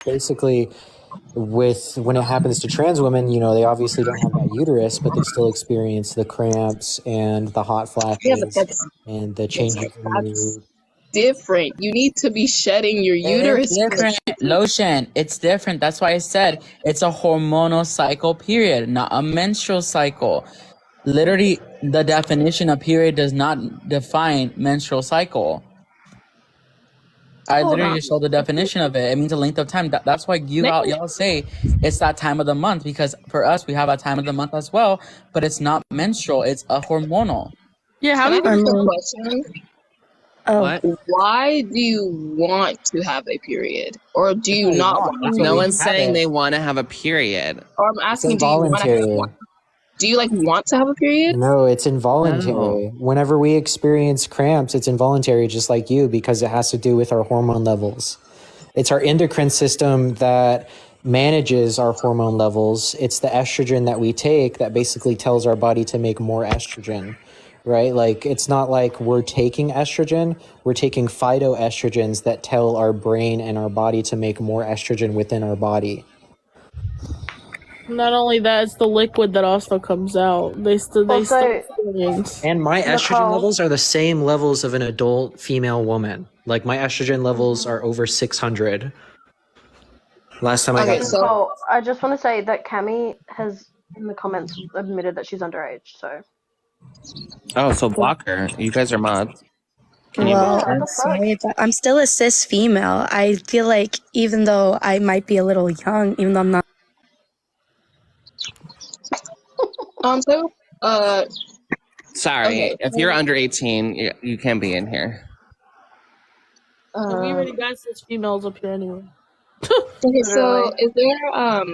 basically when it happens to trans women, they obviously don't have that uterus, but they still experience the cramps and the hot Yeah, but flashes and the changes in that's mood. different. You need to be shedding your It's uterus. different. Lotion. It's different. That's why I said it's a hormonal cycle period, not a menstrual cycle. Literally, the definition of period does not define menstrual cycle. I Hold literally on. just showed the definition of it. It means a length of time. That's why y'all say it's that time of the month, because for us we have a time of the month as well, but it's not menstrual. It's a hormonal. Yeah, how Can do I you ask a question? What? Why do you want to have a period? Or do That's you what we not want. want That's to? what No we one's have saying it. they want to have a period. Or I'm It's asking, do you want to have involuntary. one? Do you like want to have a period? No, it's involuntary. No. Whenever we experience cramps, it's involuntary, just like you, because it has to do with our hormone levels. It's our endocrine system that manages our hormone levels. It's the estrogen that we take that basically tells our body to make more estrogen, right? Like, it's not like we're taking estrogen, we're taking phytoestrogens that tell our brain and our body to make more estrogen within our body. Not only that, it's the liquid that also comes out. They still experience. And my estrogen Nicole. levels are the same levels of an adult female woman. Like, my estrogen levels are over 600. Last time I Okay, got so Nicole, I just want to say that Cammy has in the comments admitted that she's underage. So Oh, so block her. You guys are mods. Can you Well, block her? I'm sorry, but I'm still a cis female. I feel like even though I might be a little young, even though I'm not. so Sorry. Okay. If you're under 18, you can't be in here. We already got 6 females up here anyway. okay, so is there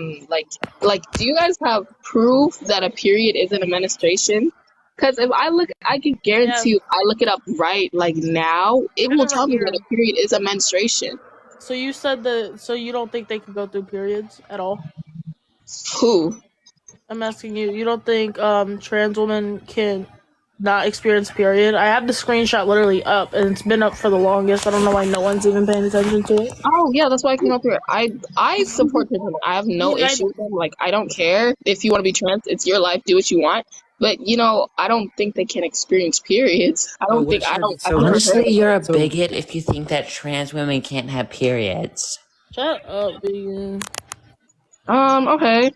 like do you guys have proof that a period isn't a menstruation? Because if I can guarantee you, I look it up right like now, it will tell me that a period is a menstruation. So you said that, so you don't think they can go through periods at all? Who? I'm asking you. You don't think trans women can not experience period? I have the screenshot literally up, and it's been up for the longest. I don't know why no one's even paying attention to it. Oh yeah, that's why I came up here. I support trans women. I have no issue with them. Like, I don't care if you want to be trans. It's your life. Do what you want. But I don't think they can experience periods. I don't think I don't. Honestly, you're a bigot if you think that trans women can't have periods. Shut up, vegan. Okay.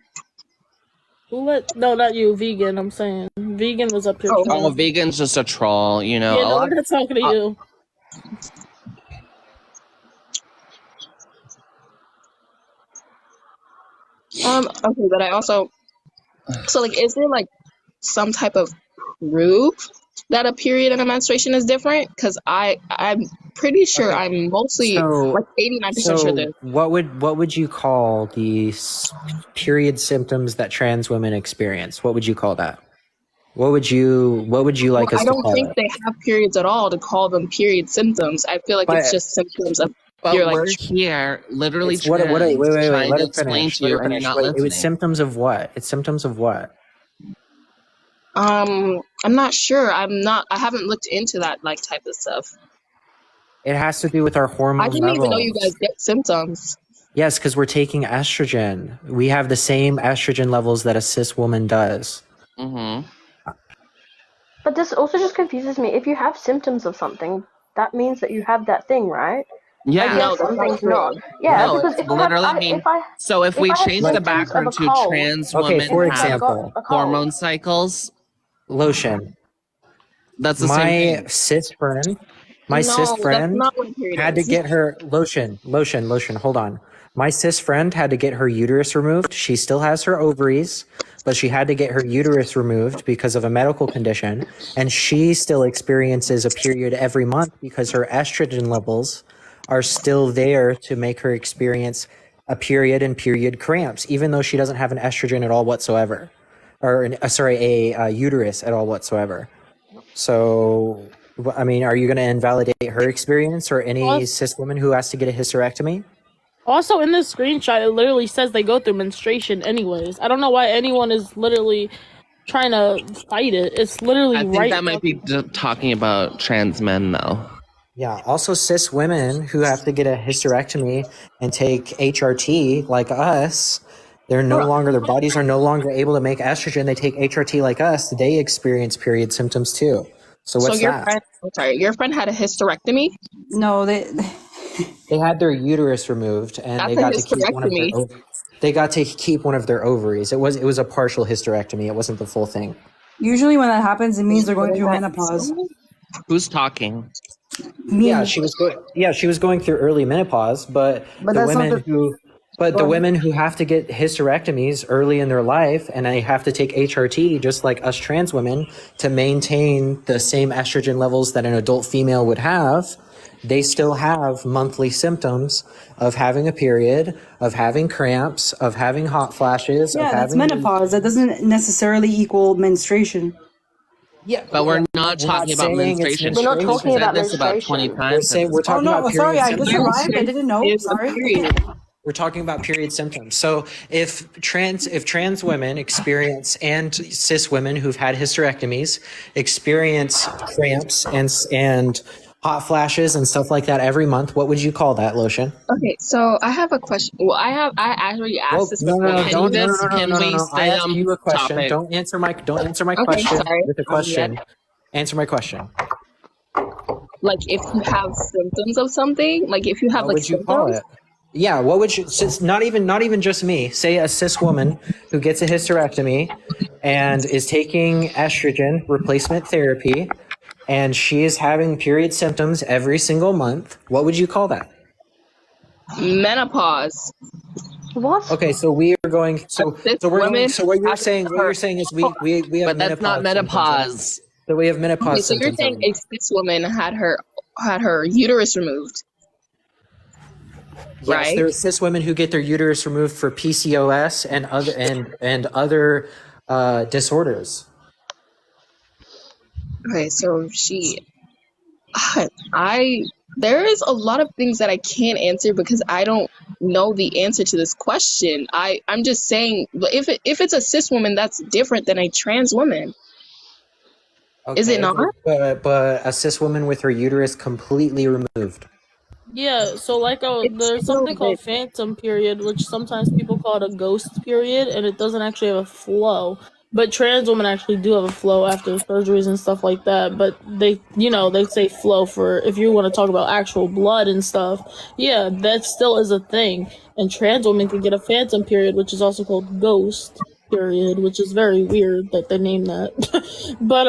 No, not you, vegan. I'm saying vegan was up here. Oh, vegan's just a troll, Yeah, no, we're not talking to you. Okay, but I also is there like some type of proof that a period and a menstruation is different? Because I'm pretty sure I'm mostly like 89% sure that. What would you call the period symptoms that trans women experience? What would you call that? What would you like us to call it? I don't think they have periods at all to call them period symptoms. I feel like it's just symptoms of. But we're here, literally trying to explain to you, and you're not listening. It was symptoms of what? It's symptoms of what? I'm not sure. I haven't looked into that type of stuff. It has to do with our hormone levels. I didn't even know you guys get symptoms. Yes, because we're taking estrogen. We have the same estrogen levels that a cis woman does. Mm-hmm. But this also just confuses me. If you have symptoms of something, that means that you have that thing, right? Yeah, no, something's not. Yeah, no, because if we change the background to trans women for example, hormone cycles, lotion. That's the my same thing. cis friend. My cis friend had to get her lotion. Hold on. My cis friend had to get her uterus removed. She still has her ovaries, but she had to get her uterus removed because of a medical condition, and she still experiences a period every month because her estrogen levels are still there to make her experience a period and period cramps, even though she doesn't have an estrogen at all whatsoever, or a uterus at all whatsoever. So, I mean, are you going to invalidate her experience or any cis woman who has to get a hysterectomy? Also, in this screenshot, it literally says they go through menstruation anyways. I don't know why anyone is literally trying to fight it. It's literally I think that might be talking about trans men, though. Yeah. Also, cis women who have to get a hysterectomy and take HRT, like us, they're no longer, their bodies are no longer able to make estrogen. They take HRT like us. They experience period symptoms too. So what's your that? friend, your friend had a hysterectomy? No, They had their uterus removed, and That's they a got to keep one of their hysterectomy. they got to keep one of their ovaries. It was a partial hysterectomy. It wasn't the full thing. usually when that happens, it means they're going through menopause. Who's talking? Me. Yeah, she was going through early menopause, but the that's not women the women who have to get hysterectomies early in their life and they have to take HRT just like us trans women to maintain the same estrogen levels that an adult female would have, they still have monthly symptoms of having a period, of having cramps, of having hot flashes, Yeah, of that's having menopause. That doesn't necessarily equal menstruation. Yeah, But we're not talking about saying it's menstruation. We're not menstruation. talking We've said about this about menstruation. 20 times. We're talking about sorry, period I just symptoms. arrived. I didn't know. It's a Sorry. period. We're talking about period symptoms. So if trans women experience, and cis women who've had hysterectomies experience cramps and hot flashes and stuff like that every month, what would you call that, Lotion? Okay, so I have a question. Well, I actually asked this before. I asked you a question. topic? Don't answer my Okay, question sorry. with a question. Answer my question. Like if you have symptoms of something, like if you have What like would you call symptoms, it? Yeah, what would you, since not even just me, say a cis woman who gets a hysterectomy and is taking estrogen replacement therapy and she is having period symptoms every single month, what would you call that? menopause. What? Okay, so we are going so what you're saying is we have But that's not menopause. So we have menopause Okay, so you're symptoms. saying a cis woman had her uterus removed, Yes, right? there are cis women who get their uterus removed for PCOS and other disorders. Okay, so there is a lot of things that I can't answer because I don't know the answer to this question. I'm just saying, if it's a cis woman, that's different than a trans woman. Okay, Is it not? But a cis woman with her uterus completely removed. Yeah, so like there's something called phantom period, which sometimes people call it a ghost period, and it doesn't actually have a flow. But trans women actually do have a flow after surgeries and stuff like that. But they say flow for if you want to talk about actual blood and stuff. Yeah, that still is a thing. And trans women can get a phantom period, which is also called ghost period, which is very weird that they name that. But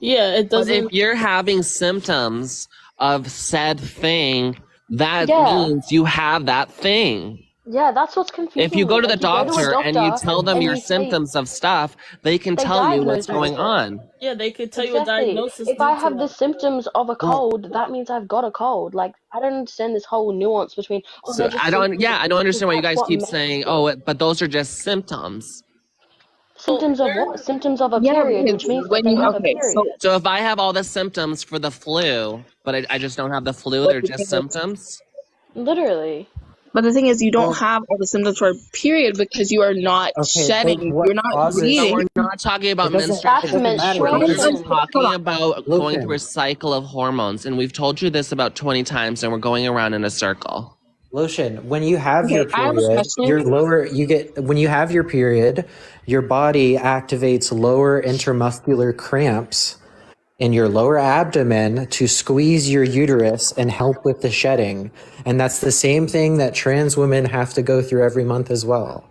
yeah, it But doesn't. if you're having symptoms of said thing, that Yeah. means you have that thing. Yeah, that's what's confusing. If you go to me. the doctor and you tell them and your you say- symptoms of stuff, they can They tell you what's diagnose going it. on. Yeah, they could tell you a Exactly. diagnosis. If I due to have that. the symptoms of a cold, that means I've got a cold. Like, I don't understand this whole nuance between. Oh, So they're just I don't symptoms. understand why you That's guys what keep makes saying, it. "Oh, but those are just symptoms." Symptoms of what? Symptoms of a Yeah, period, because which means when that they you- have okay, a period. so- So if I have all the symptoms for the flu, but I just don't have the flu, they're just symptoms. Literally. But the thing is, you don't have all the symptoms for a period because you are not shedding. what You're not causes- But bleeding. we're not talking about It doesn't- menstruation. That's matter. We're menstruation. talking about going Listen. through a cycle of hormones, and we've told you this about 20 times, and we're going around in a circle. Lotion, when you have your I have a period, when you have your period, your body activates lower intermuscular cramps in your lower abdomen to squeeze your uterus and help with the shedding. And that's the same thing that trans women have to go through every month as well.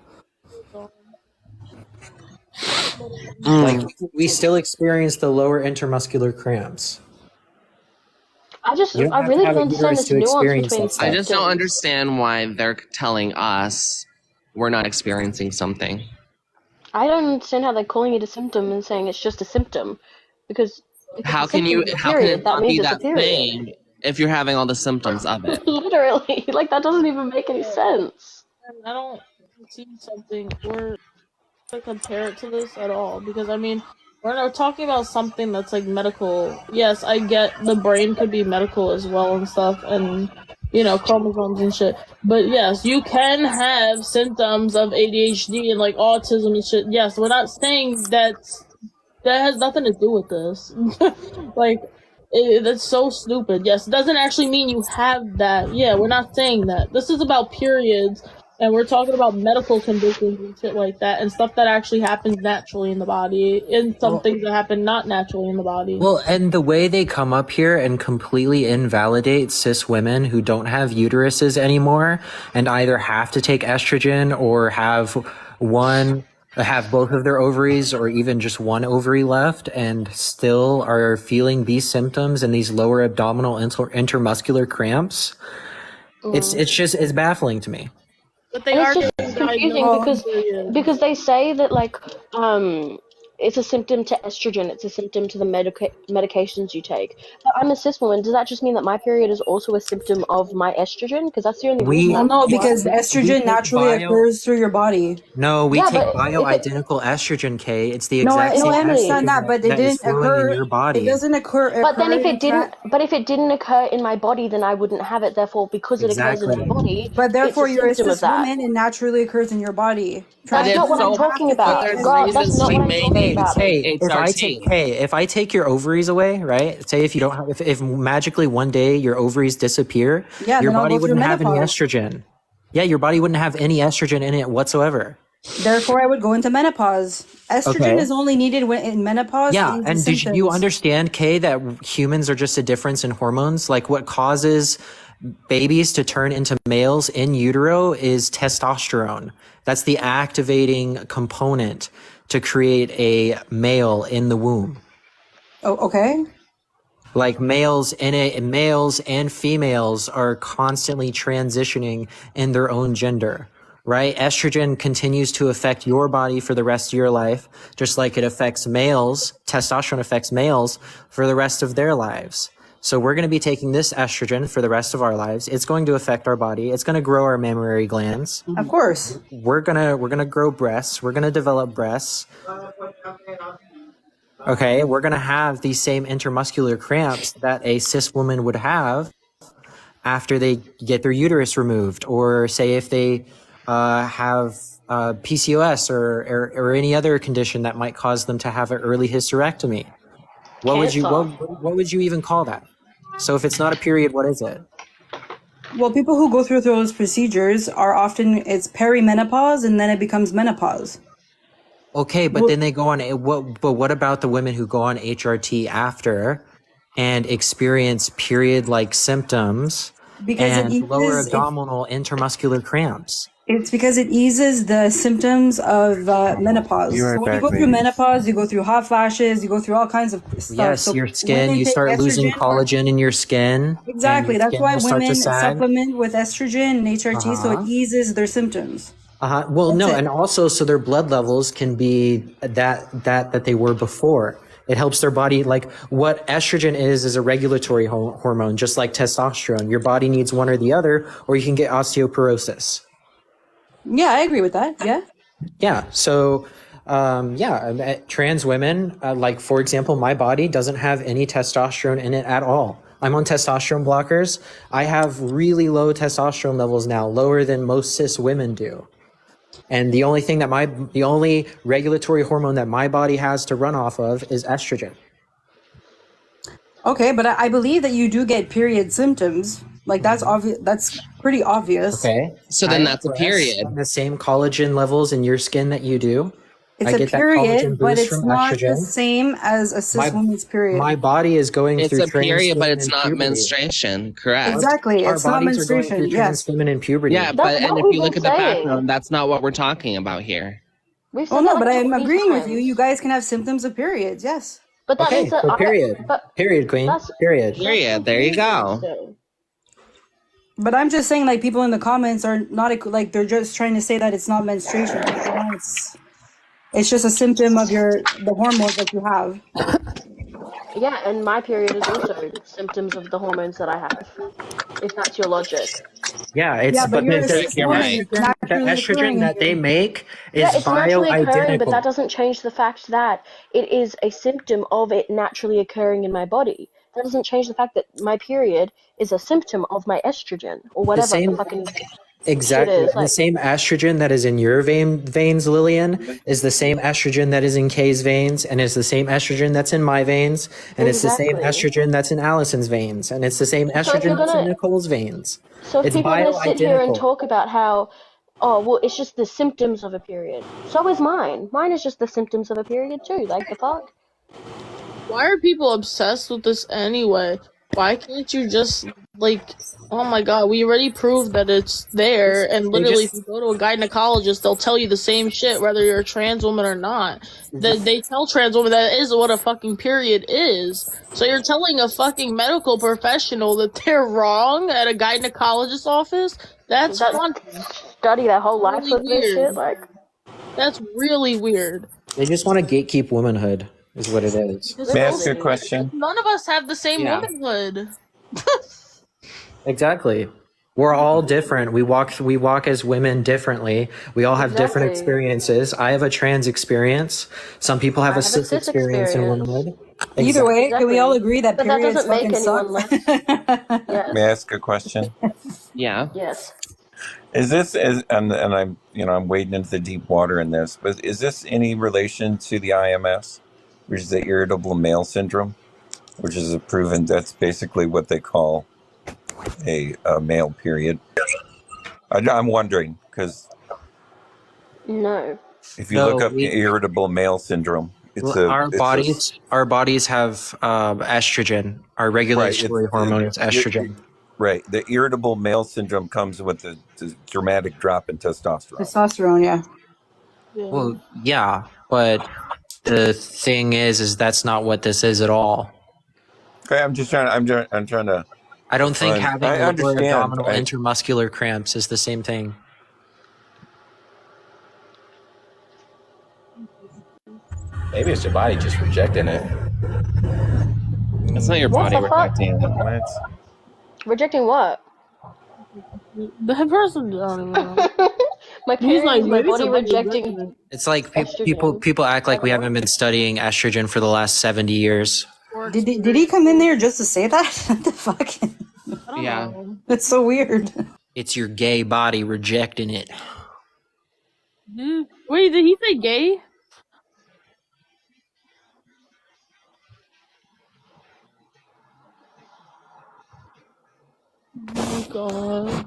Like we still experience the lower intermuscular cramps. I You don't have to really have don't a understand uterus this to nuance experience between that stuff. I just don't symptoms. understand why they're telling us we're not experiencing something. I don't understand how they're calling it a symptom and saying it's just a symptom, because if it's How a can symptom you? of a How can period, it that not be means it's a that period. thing if you're having all the symptoms of it? Literally, like that doesn't even make any sense. I don't see something or to compare it to this at all because I mean we're not talking about something that's like medical. Yes, I get the brain could be medical as well and stuff, and chromosomes and shit. But yes, you can have symptoms of ADHD and like autism and shit. Yes, we're not saying that has nothing to do with this. Like That's so stupid. Yes, it doesn't actually mean you have that. Yeah, we're not saying that. This is about periods, and we're talking about medical conditions and shit like that, and stuff that actually happens naturally in the body, and some things that happen not naturally in the body. Well, and the way they come up here and completely invalidate cis women who don't have uteruses anymore and either have to take estrogen or have both of their ovaries or even just one ovary left and still are feeling these symptoms and these lower abdominal intermuscular cramps. It's baffling to me. But they And are it's getting just confusing diagnosed. because they say that like it's a symptom to estrogen, it's a symptom to the medications you take. But I'm a cis woman. Does that just mean that my period is also a symptom of my estrogen? Because that's the only reason. Well, no, because estrogen naturally occurs through your body. No, we Yeah, take but bioidentical estrogen, Kay. It's the No, exact no, same I understand estrogen that, but it that is didn't flowing occur. in your body. It doesn't occur. But then if in it didn't occur in my body, then I wouldn't have it. Therefore, because it occurs in my Exactly. body, But therefore, it's a you're a symptom of cis that. woman and naturally occurs in your body. That's if not what I'm so, talking about. there's God, that's reasons not we what I'm may talking need about. Hey, HRT. if I take your ovaries away, right? Say if you don't have, if magically one day your ovaries disappear, Yeah, your then I'll body go through wouldn't have any menopause. estrogen. Yeah, your body wouldn't have any estrogen in it whatsoever. Therefore, I would go into menopause. Estrogen Okay. is only needed when in menopause. Yeah, to ease and the did you symptoms. understand, Kay, that humans are just a difference in hormones? Like what causes babies to turn into males in utero is testosterone. That's the activating component to create a male in the womb. Oh, okay. Like males and females are constantly transitioning in their own gender, right? Estrogen continues to affect your body for the rest of your life, just like it affects males. Testosterone affects males for the rest of their lives. So we're going to be taking this estrogen for the rest of our lives. It's going to affect our body. It's going to grow our mammary glands. Of course. We're going to grow breasts. We're going to develop breasts. Okay, we're going to have these same intermuscular cramps that a cis woman would have after they get their uterus removed, or say if they have PCOS or any other condition that might cause them to have an early hysterectomy. What would you even call that? So if it's not a period, what is it? Well, people who go through those procedures are often, it's perimenopause and then it becomes menopause. Okay, but then they go on what about the women who go on HRT after and experience period-like symptoms Because and lower abdominal intermuscular cramps? It's because it eases the symptoms of menopause. You're So when you back, go through ladies. menopause, you go through hot flashes, you go through all kinds of stuff. Yes, So your skin, women you take start losing estrogen- collagen in your skin. and Exactly. your That's skin why will start to women sag. supplement with estrogen and HRT, so it eases their symptoms. Well, That's no, it. and also so their blood levels can be that they were before. It helps their body, like what estrogen is a regulatory hormone, just like testosterone. Your body needs one or the other, or you can get osteoporosis. Yeah, I agree with that. Yeah. Yeah. So, trans women, like for example, my body doesn't have any testosterone in it at all. I'm on testosterone blockers. I have really low testosterone levels now, lower than most cis women do. And the only regulatory hormone that my body has to run off of is estrogen. Okay, but I believe that you do get period symptoms. Like that's obvious. That's pretty obvious. Okay. So then I that's a have period. the same collagen levels in your skin that you do. It's I a get that collagen period, but boost it's from not the estrogen. same as a cis woman's period. My body is going It's through a period, but trans it's feminine not puberty. menstruation. Correct. Exactly. Our It's not bodies are going menstruation. through Yes. feminine puberty. Yeah, That's but and what if we've you look been at the saying. background, that's not what we're talking about here. We've Oh said no, that but like I'm 20 agreeing with you. times. You guys can have symptoms of periods. Yes. But that Okay, means that so period. Period, queen. that's Period. Period. There you go. so. But I'm just saying, like, people in the comments are not like they're just trying to say that it's not menstruation. It's just a symptom of the hormones that you have. Yeah, and my period is also symptoms of the hormones that I have. If that's your logic. Yeah, it's Yeah, but you're a cis you're woman. right. It's the naturally estrogen occurring that in they you. make is Yeah, it's naturally occurring, but bioidentical. that doesn't change the fact that it is a symptom of it naturally occurring in my body. That doesn't change the fact that my period is a symptom of my estrogen or whatever the same- fucking Exactly. is. The Like, same estrogen that is in your veins, Lillian, is the same estrogen that is in Kay's veins, and is the same estrogen that's in my veins, and it's the same exactly. estrogen that's in Allison's veins, and it's the same So if estrogen you're that's in gonna, Nicole's veins. so if It's people are gonna sit here and bioidentical. talk about how, oh, well, it's just the symptoms of a period. So is mine. Mine is just the symptoms of a period too. Like the fuck. Why are people obsessed with this anyway? Why can't you just, like, oh my god, we already proved that it's there, and They literally if just you go to a gynecologist, they'll tell you the same shit whether you're a trans woman or not. They tell trans women that is what a fucking period is. So you're telling a fucking medical professional that they're wrong at a gynecologist's office? That's fun. Study their whole life Really with this shit. weird. Like, That's really weird. they just want to gatekeep womanhood, is what it is. May I ask you a question? None of us have the same Yeah. womanhood. Exactly. We're all different. We walk as women differently. We all have different Exactly. experiences. I have a trans experience. Some people have a cis experience in womanhood. Either way, can we all agree that But that periods doesn't make fucking suck? anyone less. Yes. May I ask a question? Yeah. Yes. Is this and I'm I'm wading into the deep water in this, but is this any relation to the IMS, which is the irritable male syndrome, which is proven that's basically what they call a male period? I'm wondering because No. if you No, look up we- irritable male syndrome, our bodies have estrogen. Our regulatory hormone is estrogen. Right. The irritable male syndrome comes with the dramatic drop in testosterone. Testosterone, yeah. Well, yeah, but the thing is that's not what this is at all. Okay, I'm trying to. I don't think having I lower understand. abdominal intermuscular cramps is the same thing. Maybe it's your body just rejecting it. It's not your What body the fuck? rejecting it. What? Rejecting what? That person, I don't even know. My He's period like, is my maybe body somebody's rejecting. It's like Estrogen. people act like we haven't been studying estrogen for the last 70 years. Did he come in there just to say that? What the fuck? Yeah. That's so weird. It's your gay body rejecting it. Wait, did he say gay? Oh god.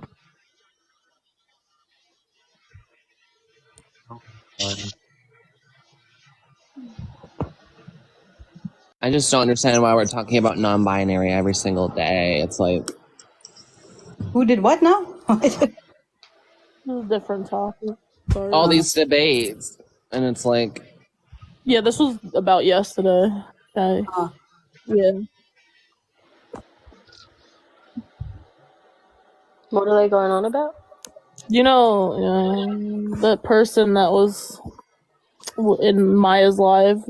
I just don't understand why we're talking about non-binary every single day. It's like, Who did what now? This is a different topic. Sorry. all these debates, and it's like, Yeah, this was about yesterday. Okay. Yeah. What are they going on about? You know, that person that was in Maya's live